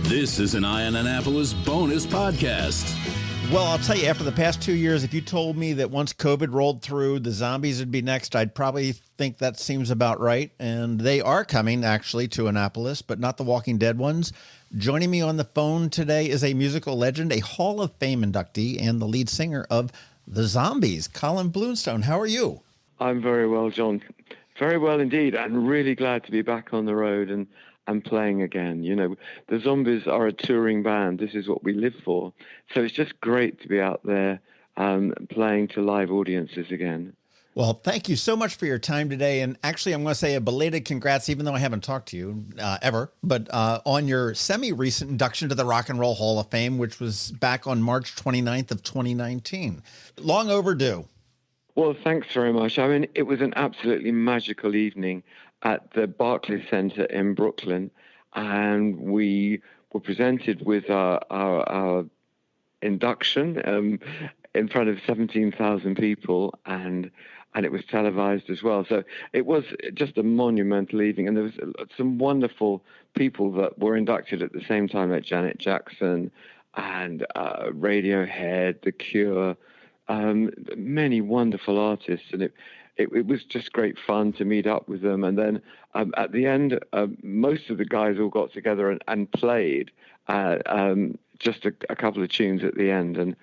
This is an Eye on Annapolis bonus podcast. Well, I'll tell you, after the past 2 years, if you told me that once COVID rolled through, the zombies would be next, I'd probably think that seems about right. And they are coming, actually, to Annapolis, but not the Walking Dead ones. Joining me on the phone today is a musical legend, a Hall of Fame inductee, and the lead singer of the Zombies, Colin Blunstone. How are you? I'm very well, John. Very well indeed. I'm really glad to be back on the road and playing again. You know, the Zombies are a touring band. This is what we live for. So it's just great to be out there playing to live audiences again. Well, thank you so much for your time today. And actually, I'm going to say a belated congrats, even though I haven't talked to you ever, but on your semi-recent induction to the Rock and Roll Hall of Fame, which was back on March 29th of 2019. Long overdue. Well, thanks very much. I mean, it was an absolutely magical evening at the Barclays Center in Brooklyn, and we were presented with our induction in front of 17,000 people, and it was televised as well. So it was just a monumental evening, and there was some wonderful people that were inducted at the same time, like Janet Jackson and Radiohead, The Cure, many wonderful artists, and it was just great fun to meet up with them. And then at the end, most of the guys all got together and played just a couple of tunes at the end. And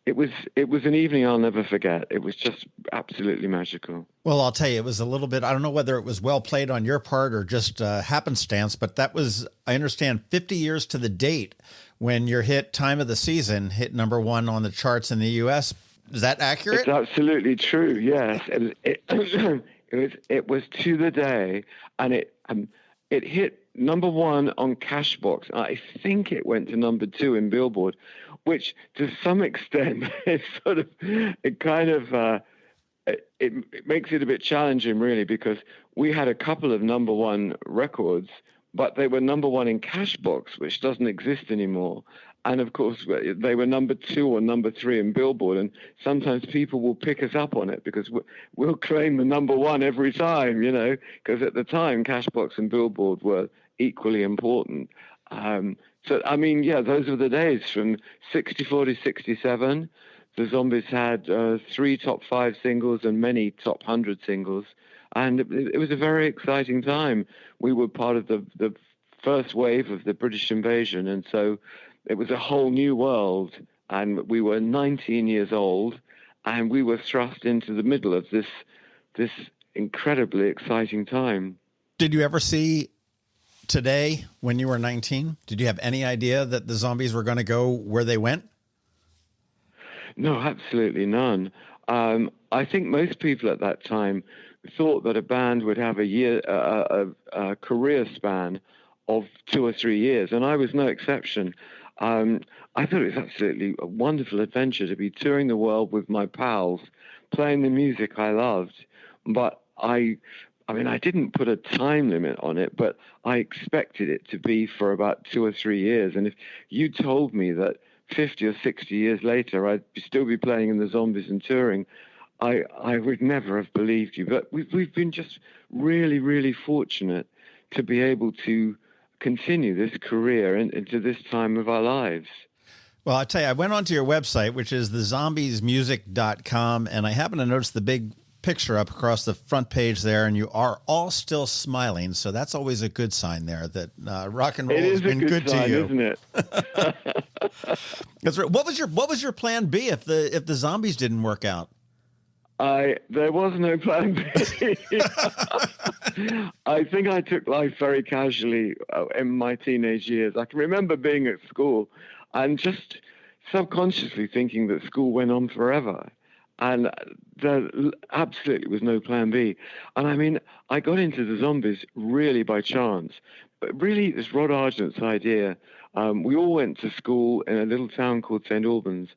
it was an evening I'll never forget. It was just absolutely magical. Well, I'll tell you, it was a little bit, I don't know whether it was well played on your part or just happenstance, but that was, I understand, 50 years to the date when your hit Time of the Season hit #1 on the charts in the U.S. Is that accurate? It's absolutely true. Yes, it was to the day, and it hit #1 on Cashbox. I think it went to #2 in Billboard, which to some extent it makes it a bit challenging, really, because we had a couple of #1 records, but they were #1 in Cashbox, which doesn't exist anymore. And of course, they were #2 or #3 in Billboard. And sometimes people will pick us up on it because we'll claim the #1 every time, you know, because at the time, Cashbox and Billboard were equally important. So, I mean, yeah, those were the days from 64 to 67. The Zombies had 3 top 5 singles and many top 100 singles. And it was a very exciting time. We were part of the first wave of the British invasion. And so it was a whole new world, and we were 19 years old, and we were thrust into the middle of this incredibly exciting time. Did you ever see today when you were 19? Did you have any idea that the Zombies were going to go where they went? No, absolutely none. I think most people at that time thought that a band would have a career span of 2 or 3 years, and I was no exception. I thought it was absolutely a wonderful adventure to be touring the world with my pals, playing the music I loved. But I mean, I didn't put a time limit on it, but I expected it to be for about 2 or 3 years. And if you told me that 50 or 60 years later I'd still be playing in the Zombies and touring, I would never have believed you. But we've been just really, really fortunate to be able to continue this career into this time of our lives. Well, I tell you, I went onto your website, which is thezombiesmusic.com, and I happened to notice the big picture up across the front page there, and you are all still smiling. So that's always a good sign there that rock and roll has been good sign, to you, isn't it? That's right. What was your plan B if the Zombies didn't work out? There was no plan B. I think I took life very casually in my teenage years. I can remember being at school and just subconsciously thinking that school went on forever. And there absolutely was no plan B. And I mean, I got into the Zombies really by chance. But really, it was Rod Argent's idea. We all went to school in a little town called St. Albans.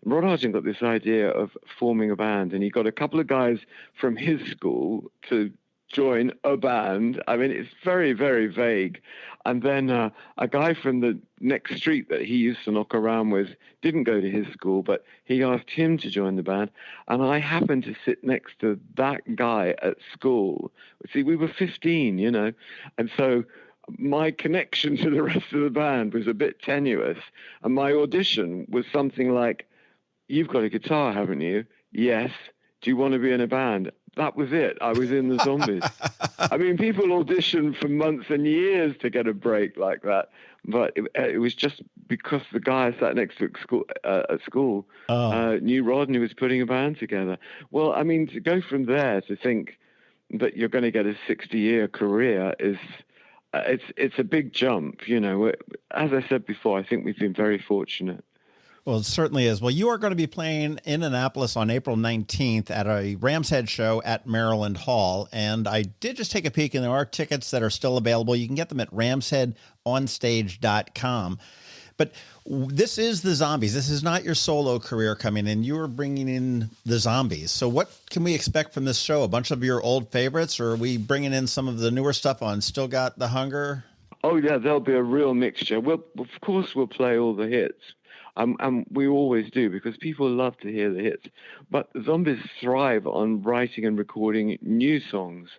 Rod Argent got this idea of forming a band, and he got a couple of guys from his school to join a band. I mean, it's very, very vague. And then a guy from the next street that he used to knock around with didn't go to his school, but he asked him to join the band. And I happened to sit next to that guy at school. See, we were 15, you know. And so my connection to the rest of the band was a bit tenuous. And my audition was something like, "You've got a guitar, haven't you?" "Yes." "Do you want to be in a band?" That was it. I was in the Zombies. I mean, people audition for months and years to get a break like that. But it was just because the guy I sat next to at school knew Rod and he was putting a band together. Well, I mean, to go from there to think that you're going to get a 60-year career is it's a big jump. You know, as I said before, I think we've been very fortunate. Well, it certainly is. Well, you are going to be playing in Annapolis on April 19th at a Ram's Head show at Maryland Hall. And I did just take a peek, and there are tickets that are still available. You can get them at ramsheadonstage.com. But this is the Zombies. This is not your solo career coming in. You are bringing in the Zombies. So what can we expect from this show? A bunch of your old favorites, or are we bringing in some of the newer stuff on Still Got the Hunger? Oh, yeah, there'll be a real mixture. Well, of course, we'll play all the hits. And we always do, because people love to hear the hits. But the Zombies thrive on writing and recording new songs.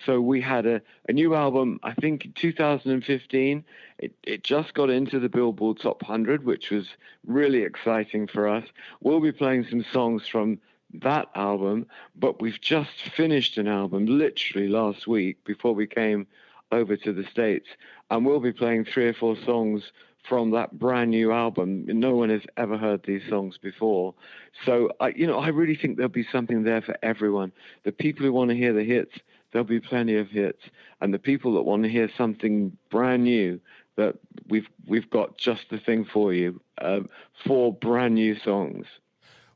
So we had a new album, I think in 2015. It just got into the Billboard Top 100, which was really exciting for us. We'll be playing some songs from that album, but we've just finished an album literally last week before we came over to the States. And we'll be playing 3 or 4 songs from that brand new album. No one has ever heard these songs before. So, I really think there'll be something there for everyone. The people who want to hear the hits, there'll be plenty of hits. And the people that want to hear something brand new, that we've got just the thing for you, 4 brand new songs.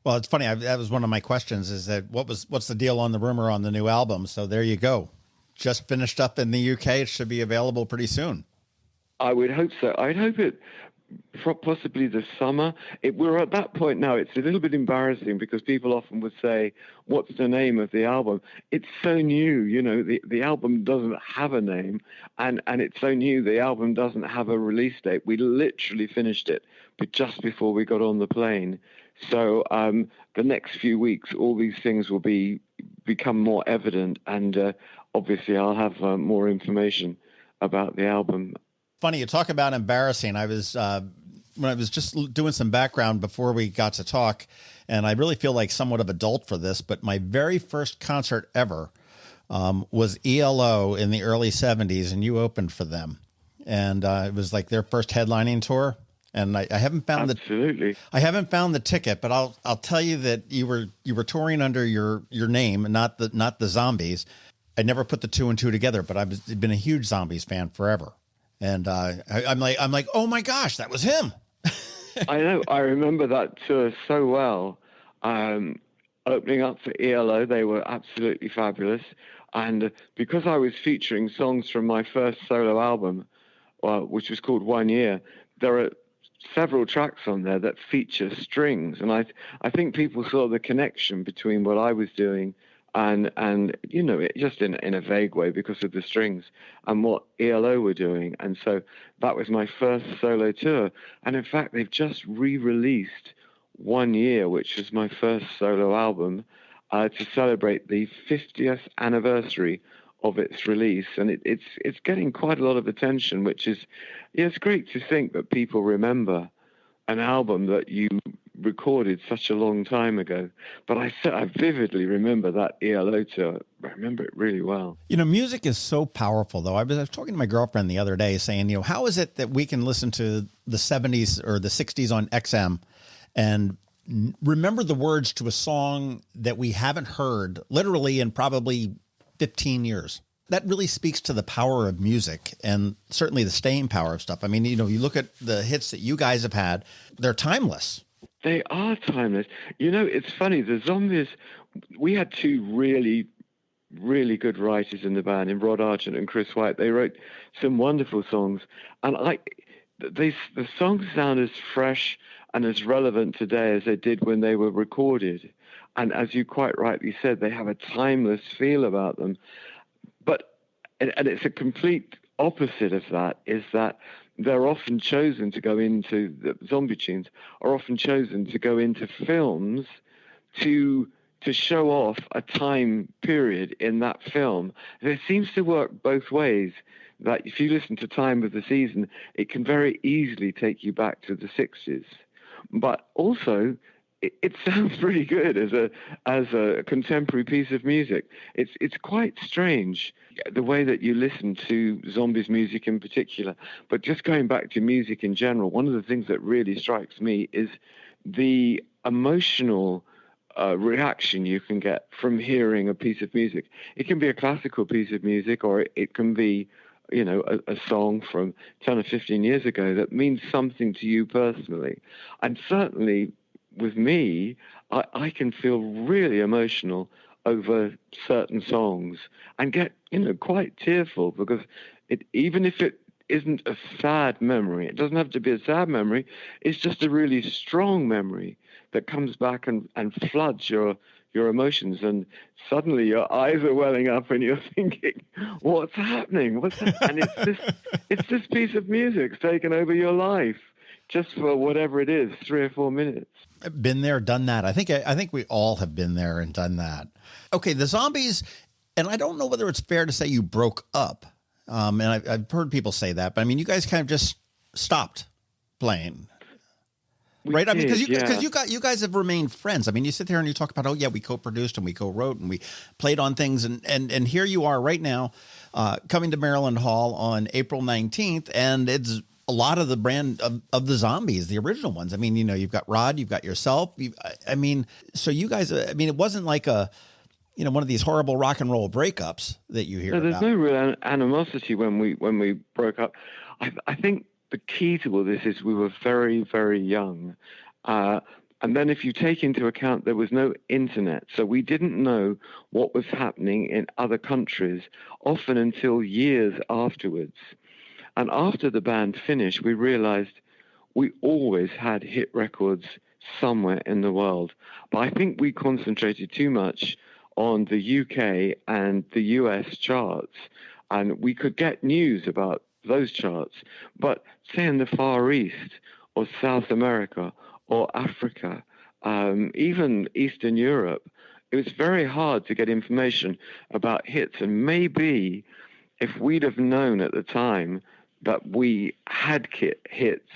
Well, it's funny. That was one of my questions, is that what's the deal on the rumor on the new album? So there you go. Just finished up in the UK. It should be available pretty soon. I would hope so. I'd hope it possibly this summer. We're at that point now. It's a little bit embarrassing because people often would say, "What's the name of the album?" It's so new, you know. The album doesn't have a name, and it's so new. The album doesn't have a release date. We literally finished it, but just before we got on the plane. So the next few weeks, all these things will become more evident, and obviously I'll have more information about the album. Funny, you talk about embarrassing. I was when I was just doing some background before we got to talk, and I really feel like somewhat of an adult for this, but my very first concert ever was ELO in the early 70s, and you opened for them. And it was like their first headlining tour. And I haven't found I haven't found the ticket, but I'll tell you that you were touring under your name, not the Zombies. I never put the 2 and 2 together, but I've been a huge Zombies fan forever. And I'm like, oh my gosh, that was him. I know. I remember that tour so well. Opening up for ELO, they were absolutely fabulous. And because I was featuring songs from my first solo album, which was called 1 Year, there are several tracks on there that feature strings. And I think people saw the connection between what I was doing and you know, it just in a vague way because of the strings and what ELO were doing. And so that was my first solo tour. And in fact, they've just re-released 1 Year, which was my first solo album, to celebrate the 50th anniversary of its release. And it's getting quite a lot of attention, which is, yeah, it's great to think that people remember an album that you recorded such a long time ago. But I vividly remember that ELO tour. I remember it really well. You know, music is so powerful, though. I was talking to my girlfriend the other day saying, you know, how is it that we can listen to the 70s or the 60s on XM and remember the words to a song that we haven't heard literally in probably 15 years? That really speaks to the power of music and certainly the staying power of stuff. I mean, you know, you look at the hits that you guys have had, they're timeless. They are timeless. You know, it's funny. The Zombies, we had 2 really, really good writers in the band, in Rod Argent and Chris White. They wrote some wonderful songs. And the songs sound as fresh and as relevant today as they did when they were recorded. And as you quite rightly said, they have a timeless feel about them. But, and it's a complete opposite of that, is that they're often chosen to go into, the zombie tunes are often chosen to go into films to show off a time period in that film. It seems to work both ways. that if you listen to Time of the Season, it can very easily take you back to the 60s. But also, it sounds pretty good as a contemporary piece of music. It's quite strange the way that you listen to Zombies music in particular. But just going back to music in general, one of the things that really strikes me is the emotional reaction you can get from hearing a piece of music. It can be a classical piece of music, or it can be, a song from 10 or 15 years ago that means something to you personally. And certainly with me, I can feel really emotional over certain songs and get, quite tearful, because even if it isn't a sad memory, it doesn't have to be a sad memory, it's just a really strong memory that comes back and floods your emotions, and suddenly your eyes are welling up and you're thinking, what's happening? And it's this piece of music's taken over your life just for whatever it is, 3 or 4 minutes. Been there, done that. I think we all have been there and done that. Okay, the Zombies, and I don't know whether it's fair to say you broke up. And I've heard people say that, but I mean, you guys kind of just stopped playing. Right, I mean, because you guys have remained friends. I mean, you sit there and you talk about, oh yeah, we co-produced and we co-wrote and we played on things, and here you are right now, coming to Maryland Hall on April 19th, and it's a lot of the brand of the Zombies, the original ones. I mean, you've got Rod, you've got yourself. So you guys, it wasn't like one of these horrible rock and roll breakups that you hear. There's no real animosity when we broke up. I think the key to all this is we were very, very young. And then if you take into account there was no internet, so we didn't know what was happening in other countries, often until years afterwards. And after the band finished, we realized we always had hit records somewhere in the world. But I think we concentrated too much on the UK and the US charts, and we could get news about those charts. But say in the Far East or South America or Africa, even Eastern Europe, it was very hard to get information about hits. And maybe if we'd have known at the time that we had hits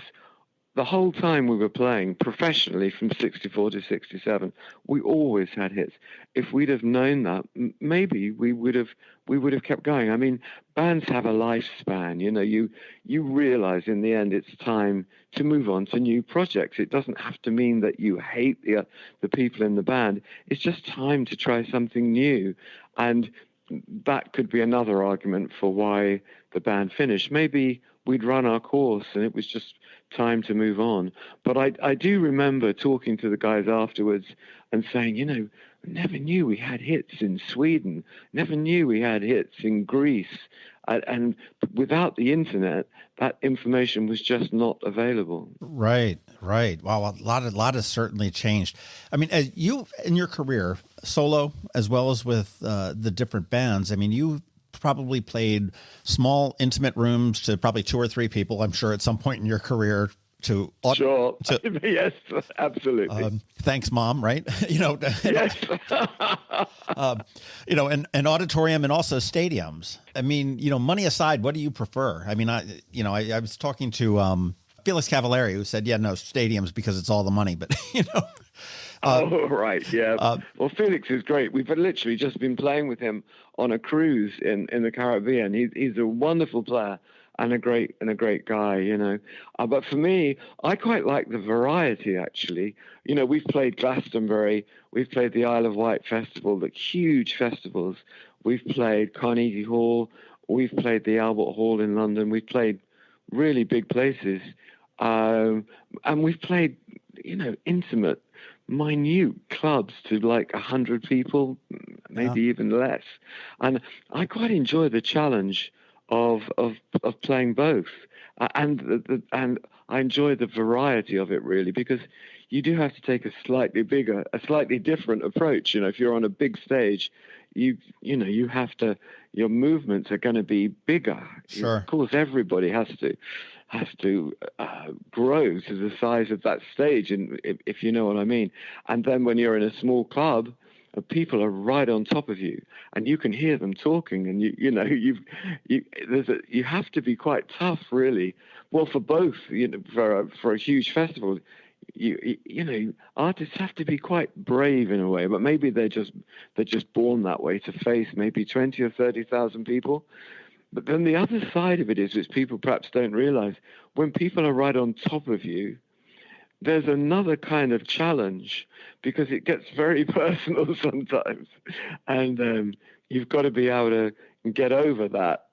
the whole time we were playing professionally from 64 to 67, we always had hits. If we'd have known that, maybe we would have kept going. I mean, bands have a lifespan. You realize in the end it's time to move on to new projects. It doesn't have to mean that you hate the people in the band. It's just time to try something new. And that could be another argument for why the band finished. Maybe we'd run our course and it was just time to move on. But I do remember talking to the guys afterwards and saying, never knew we had hits in Sweden, never knew we had hits in Greece. And without the internet, that information was just not available. Right. Wow, a lot has certainly changed. I mean, as you in your career, solo as well as with the different bands, I mean, you probably played small, intimate rooms to probably 2 or 3 people, I'm sure, at some point in your career. Sure. Yes, absolutely. Thanks, Mom. Right? Yes. An auditorium and also stadiums. I mean, money aside, what do you prefer? I mean, I was talking to Felix Cavallari, who said, no, stadiums because it's all the money, but oh, right. Yeah. Well, Felix is great. We've literally just been playing with him on a cruise in the Caribbean. He's a wonderful player and a great guy, But for me, I quite like the variety, actually. We've played Glastonbury. We've played the Isle of Wight Festival, the huge festivals. We've played Carnegie Hall. We've played the Albert Hall in London. We've played really big places. And we've played, intimate, minute clubs to like 100 people, maybe even less. And I quite enjoy the challenge of playing both, and I enjoy the variety of it, really, because you do have to take a slightly different approach. If you're on a big stage, you have to, your movements are going to be bigger. Sure. Of course, everybody has to grow to the size of that stage, and if you know what I mean. And then when you're in a small club, and people are right on top of you, and you can hear them talking, and you have to be quite tough, really. Well, for both, for a huge festival, artists have to be quite brave in a way, but maybe they're just born that way, to face maybe 20 or 30,000 people. But then the other side of it is, which people perhaps don't realize, when people are right on top of you, there's another kind of challenge, because it gets very personal sometimes. And you've got to be able to get over that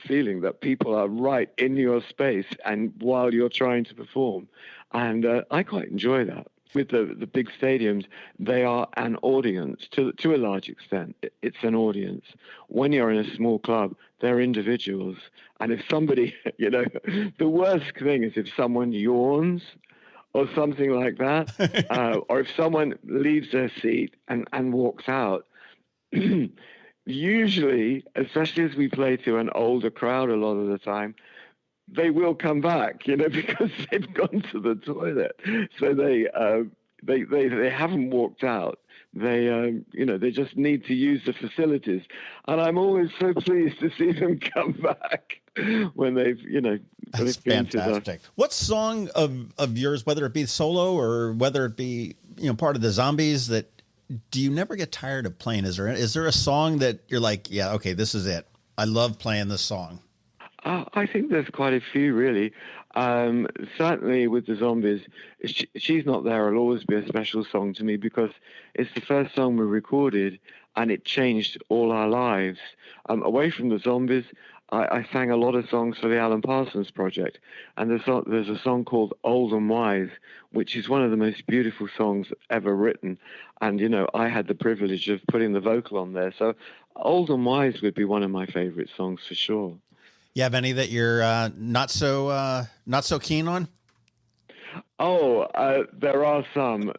feeling that people are right in your space and while you're trying to perform. And I quite enjoy that. With the big stadiums, they are an audience to a large extent. It's an audience. When you're in a small club, they're individuals. And if somebody, the worst thing is if someone yawns or something like that, or if someone leaves their seat and walks out. Usually, especially as we play to an older crowd a lot of the time, they will come back, because they've gone to the toilet. So they haven't walked out. They just need to use the facilities. And I'm always so pleased to see them come back when they've, That's fantastic. What song of yours, whether it be solo or whether it be, part of the Zombies, that do you never get tired of playing? Is there a song that you're like, yeah, okay, this is it, I love playing this song? I think there's quite a few, really. Certainly with the Zombies, She's Not There will always be a special song to me, because it's the first song we recorded and it changed all our lives. Away from the Zombies, I sang a lot of songs for the Alan Parsons Project, and there's a song called Old and Wise, which is one of the most beautiful songs ever written. And, I had the privilege of putting the vocal on there. So Old and Wise would be one of my favorite songs for sure. You have any that you're not so keen on? Oh, there are some.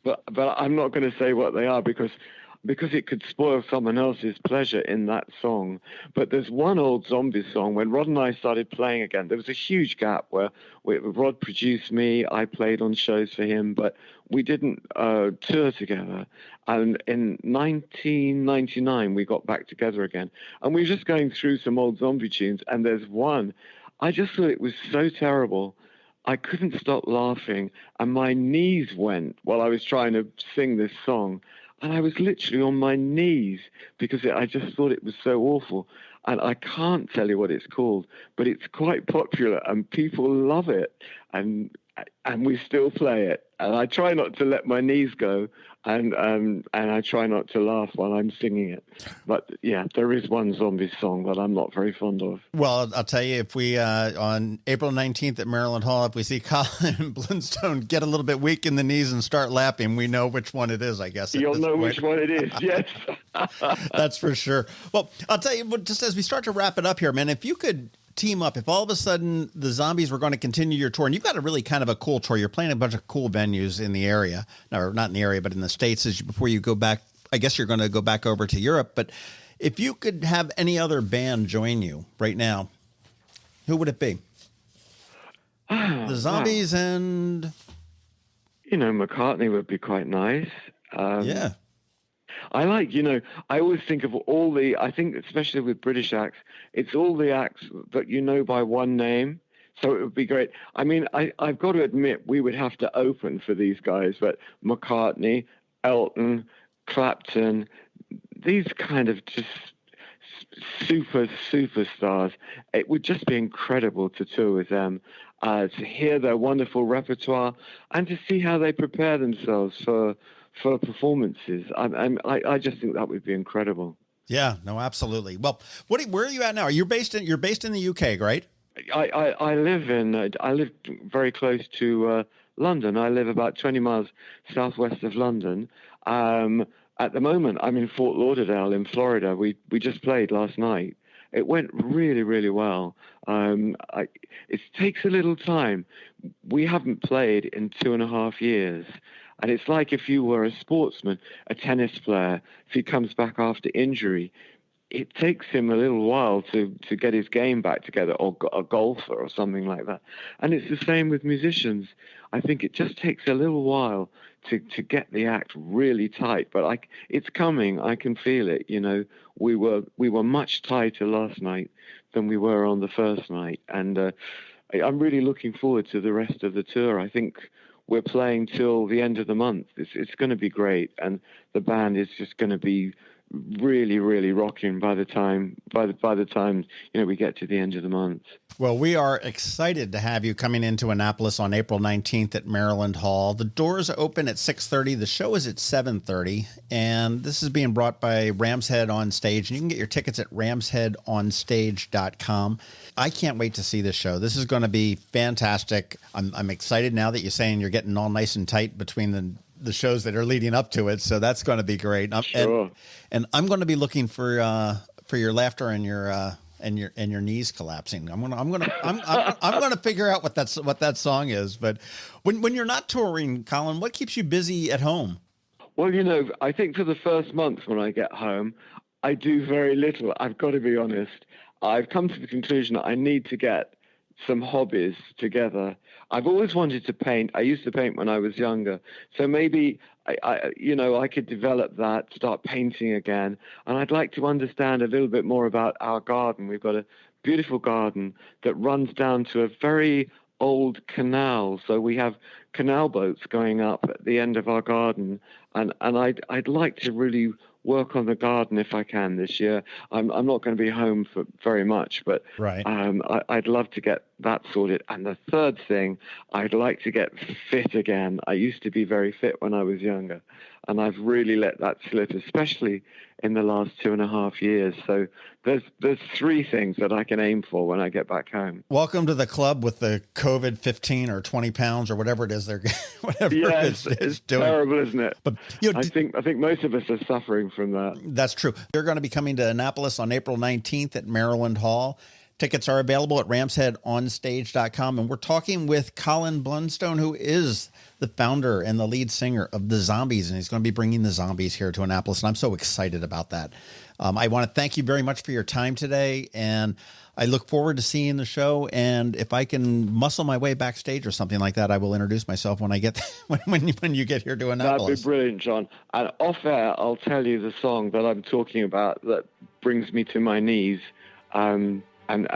But I'm not going to say what they are, because it could spoil someone else's pleasure in that song. But there's one old Zombies song. When Rod and I started playing again, there was a huge gap where Rod produced me, I played on shows for him, but we didn't tour together. And in 1999, we got back together again. And we were just going through some old Zombie tunes, and there's one, I just thought it was so terrible. I couldn't stop laughing, and my knees went while I was trying to sing this song. And I was literally on my knees because I just thought it was so awful. And I can't tell you what it's called, but it's quite popular and people love it. And we still play it. And I try not to let my knees go, and I try not to laugh while I'm singing it. But yeah, there is one Zombies song that I'm not very fond of. Well, I'll tell you, if we on April 19th at Maryland Hall, if we see Colin Blunstone get a little bit weak in the knees and start laughing, we know which one it is, I guess. You'll know which one it is, yes. That's for sure. Well, I'll tell you, just as we start to wrap it up here, man, if you could team up, if all of a sudden the Zombies were going to continue your tour, and you've got a really kind of a cool tour, you're playing a bunch of cool venues in the area, or not in the area, but in the States, before you go back, I guess you're going to go back over to Europe, but if you could have any other band join you right now, who would it be? The Zombies and... McCartney would be quite nice. Yeah. I like, I always think of I think especially with British acts, it's all the acts that you know by one name. So it would be great. I mean, I've got to admit, we would have to open for these guys, but McCartney, Elton, Clapton, these kind of just superstars. It would just be incredible to tour with them, to hear their wonderful repertoire and to see how they prepare themselves for performances. I just think that would be incredible. Yeah, no, absolutely. Well, where are you at now? You're based in the UK, right? I live very close to London. I live about 20 miles southwest of London. At the moment, I'm in Fort Lauderdale in Florida. We just played last night. It went really, really well. It takes a little time. We haven't played in 2.5 years. And it's like if you were a sportsman, a tennis player, if he comes back after injury, it takes him a little while to get his game back together, or a golfer or something like that. And it's the same with musicians. I think it just takes a little while to get the act really tight, but it's coming. I can feel it. We were much tighter last night than we were on the first night, and I'm really looking forward to the rest of the tour. I think we're playing till the end of the month. It's going to be great, and the band is just going to be really, really rocking by the time we get to the end of the month. Well, we are excited to have you coming into Annapolis on April 19th at Maryland Hall. The doors open at 6:30. The show is at 7:30, and this is being brought by Ram's Head On Stage, and you can get your tickets at ramsheadonstage.com. I can't wait to see this show. This is going to be fantastic. I'm excited now that you're saying you're getting all nice and tight between the shows that are leading up to it, so that's going to be great. Sure. And I'm going to be looking for your laughter and your knees collapsing. I'm gonna figure out what that song is. But when you're not touring, Colin, what keeps you busy at home? Well, I think for the first month when I get home, I do very little. I've got to be honest. I've come to the conclusion that I need to get some hobbies together. I've always wanted to paint. I used to paint when I was younger. So maybe I could develop that, start painting again. And I'd like to understand a little bit more about our garden. We've got a beautiful garden that runs down to a very old canal. So we have canal boats going up at the end of our garden. And I'd like to really work on the garden if I can this year. I'm not going to be home for very much, but right. I'd love to get that sorted. And the third thing, I'd like to get fit again. I used to be very fit when I was younger, and I've really let that slip, especially in the last 2.5 years. So there's 3 things that I can aim for when I get back home. Welcome to the club with the COVID 15 or 20 pounds or whatever it is they're it's doing. Terrible, isn't it? But I think most of us are suffering from that. That's true. You're going to be coming to Annapolis on April 19th at Maryland Hall. Tickets are available at ramsheadonstage.com. And we're talking with Colin Blunstone, who is the founder and the lead singer of The Zombies. And he's going to be bringing The Zombies here to Annapolis. And I'm so excited about that. I want to thank you very much for your time today. And I look forward to seeing the show. And if I can muscle my way backstage or something like that, I will introduce myself when I get when you get here to Annapolis. That'd be brilliant, John. And off air, I'll tell you the song that I'm talking about that brings me to my knees. And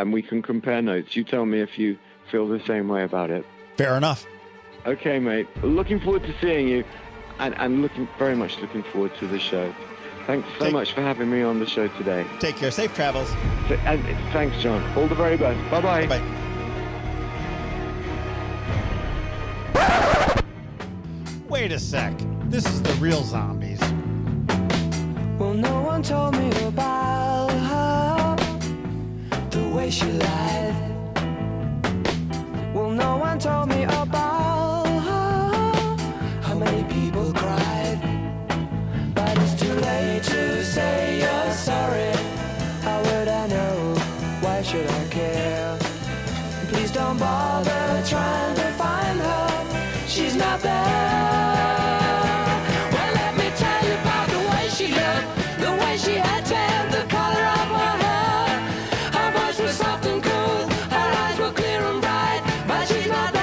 we can compare notes. You tell me if you feel the same way about it. Fair enough. Okay, mate. Looking forward to seeing you, and very much looking forward to the show. Thanks so much for having me on the show today. Take care. Safe travels. And thanks, John. All the very best. Bye-bye. Bye-bye. Wait a sec. This is the real Zombies. Well, no one told me about her, the way she lied. Well, no one told me about her, how many people cried. But it's too late to say you're sorry. How would I know? Why should I care? Please don't bother trying to find her. She's not there. Well, let me tell you about the way she looked, the way she had tan, the color of her hair. Her voice was soft and cool, her eyes were clear and bright, but she's not there.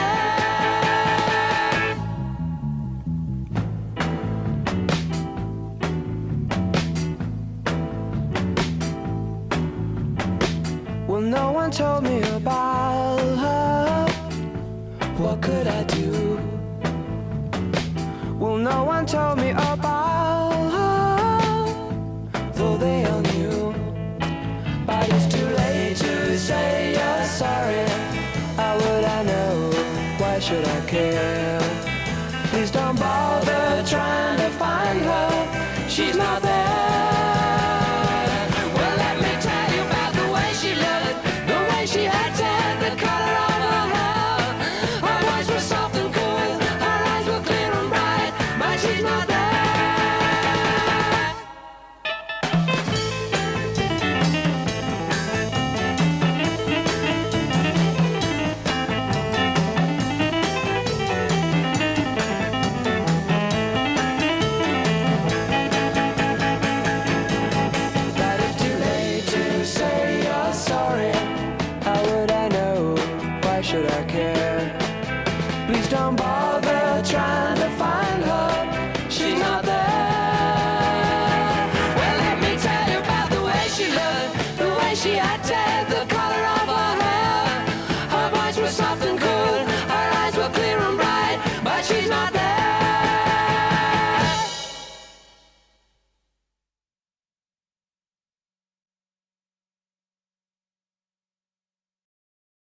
Well, no one told me about her. What could I do? Well, no one told me about her, though they all knew. But it's too late to say you're sorry. How would I know? Why should I care? Please don't bother trying to find her. She's not there. Well, let me tell you about the way she looked, the way she had tan, the color of her hair. Her voice was soft and cool, her eyes were clear and bright, but she's not there. But it's too late should I care? Please don't bother trying to find her, she's not there. Well, let me tell you about the way she looked, the way she acted, the color of her hair. Her voice was soft